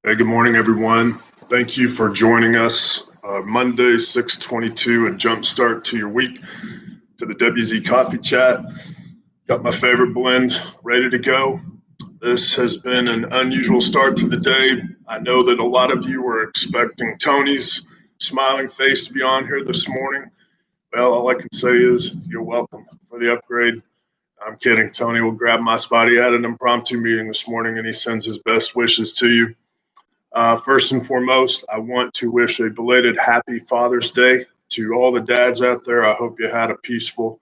Hey, good morning, everyone. Thank you for joining us. Monday, 6:22, a jump start to your week to the WZ Coffee Chat. Got my favorite blend ready to go. This has been an unusual start to the day. I know that a lot of you were expecting Tony's smiling face to be on here this morning. Well, all I can say is you're welcome for the upgrade. I'm kidding. Tony will grab my spot. He had an impromptu meeting this morning and he sends his best wishes to you. First and foremost, I want to wish a belated happy Father's Day to all the dads out there. I hope you had a peaceful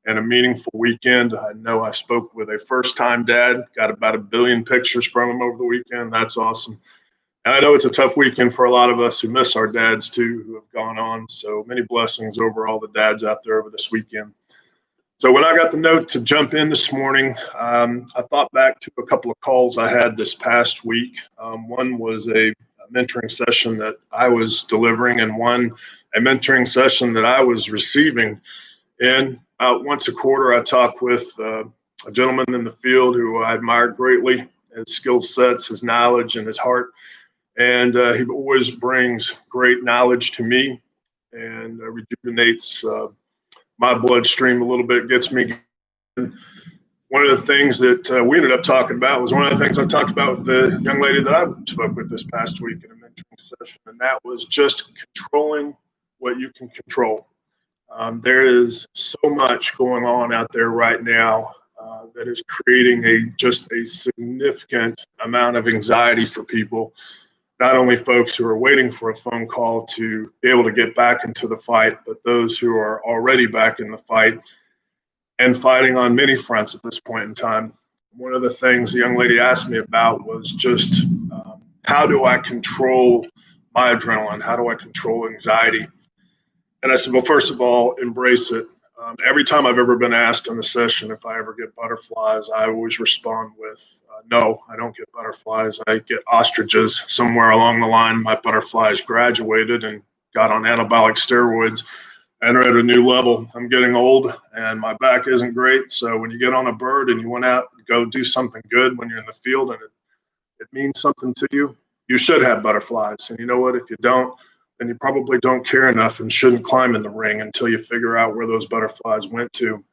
and a meaningful weekend. I know I spoke with a first time dad, got about 1 billion pictures from him over the weekend. That's awesome. And I know it's a tough weekend for a lot of us who miss our dads too, who have gone on. So many blessings over all the dads out there over this weekend. So when I got the note to jump in this morning, I thought back to a couple of calls I had this past week. One was a mentoring session that I was delivering, and one a mentoring session that I was receiving. And once a quarter, I talk with a gentleman in the field who I admire greatly, his skill sets, his knowledge, and his heart. And he always brings great knowledge to me and rejuvenates my bloodstream a little bit, gets me. One of the things that we ended up talking about was one of the things I talked about with the young lady that I spoke with this past week in a mentoring session, and that was just controlling what you can control. There is so much going on out there right now that is creating just a significant amount of anxiety for people. Not only folks who are waiting for a phone call to be able to get back into the fight, but those who are already back in the fight and fighting on many fronts at this point in time. One of the things the young lady asked me about was just how do I control my adrenaline? How do I control anxiety? And I said, well, first of all, embrace it. Every time I've ever been asked in a session if I ever get butterflies, I always respond with, no, I don't get butterflies. I get ostriches. Somewhere along the line, my butterflies graduated and got on anabolic steroids and are at a new level. I'm getting old and my back isn't great. So when you get on a bird and you went out to go do something good when you're in the field and it means something to you, you should have butterflies. And you know what? If you don't, then you probably don't care enough and shouldn't climb in the ring until you figure out where those butterflies went to.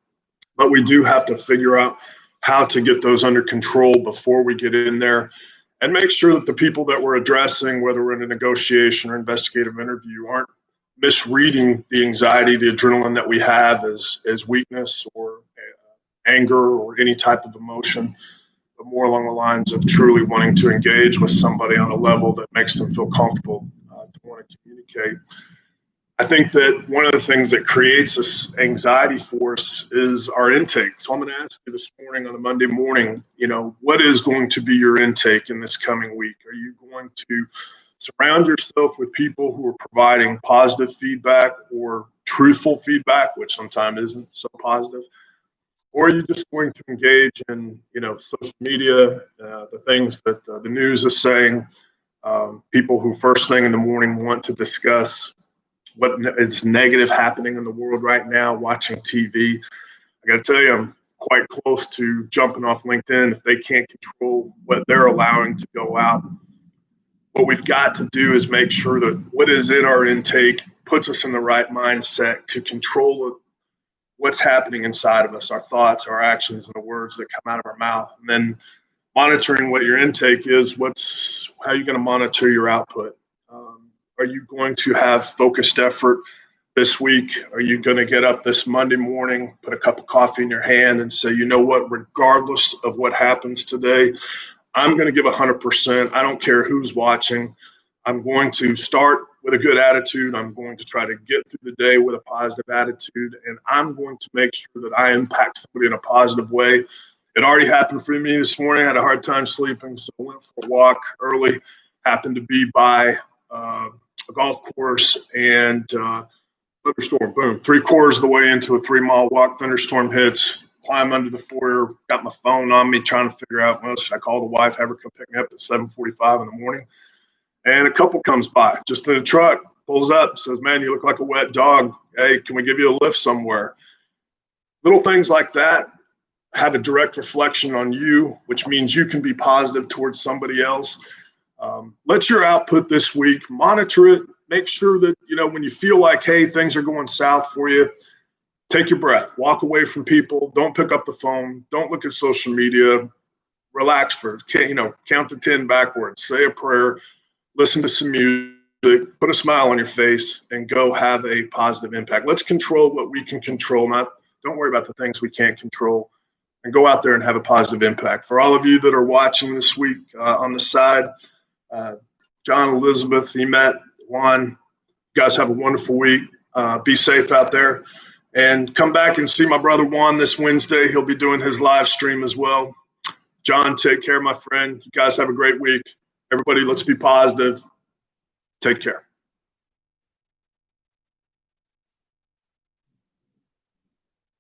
But we do have to figure out how to get those under control before we get in there and make sure that the people that we're addressing, whether we're in a negotiation or investigative interview, aren't misreading the anxiety, the adrenaline that we have as weakness or anger or any type of emotion, but more along the lines of truly wanting to engage with somebody on a level that makes them feel comfortable to want to communicate. I think that one of the things that creates this anxiety for us is our intake. So I'm going to ask you this morning on a Monday morning, what is going to be your intake in this coming week? Are you going to surround yourself with people who are providing positive feedback or truthful feedback, which sometimes isn't so positive? Or are you just going to engage in, social media, the things that the news is saying, people who first thing in the morning want to discuss what is negative happening in the world right now, watching TV. I got to tell you, I'm quite close to jumping off LinkedIn if they can't control what they're allowing to go out. What we've got to do is make sure that what is in our intake puts us in the right mindset to control what's happening inside of us, our thoughts, our actions, and the words that come out of our mouth. And then monitoring what your intake is, how are you going to monitor your output? Are you going to have focused effort this week? Are you going to get up this Monday morning, put a cup of coffee in your hand and say, you know what, regardless of what happens today, I'm going to give 100%. I don't care who's watching. I'm going to start with a good attitude. I'm going to try to get through the day with a positive attitude, and I'm going to make sure that I impact somebody in a positive way. It already happened for me this morning. I had a hard time sleeping, so I went for a walk early, happened to be by a golf course, and thunderstorm, boom, 3/4 of the way into a 3-mile walk, thunderstorm hits, climb under the foyer, got my phone on me trying to figure out, well, should I call the wife, have her come pick me up at 7:45 in the morning? And a couple comes by, just in a truck, pulls up, says, man, you look like a wet dog. Hey, can we give you a lift somewhere? Little things like that have a direct reflection on you, which means you can be positive towards somebody else. Let your output this week, monitor it, make sure that, when you feel like, hey, things are going south for you, take your breath, walk away from people, don't pick up the phone, don't look at social media, relax for, count to 10 backwards, say a prayer, listen to some music, put a smile on your face, and go have a positive impact. Let's control what we can control, don't worry about the things we can't control, and go out there and have a positive impact. For all of you that are watching this week on the side, John, Elizabeth, Emet, Juan, you guys have a wonderful week. Be safe out there. And come back and see my brother Juan this Wednesday. He'll be doing his live stream as well. John, take care, my friend. You guys have a great week. Everybody, let's be positive. Take care.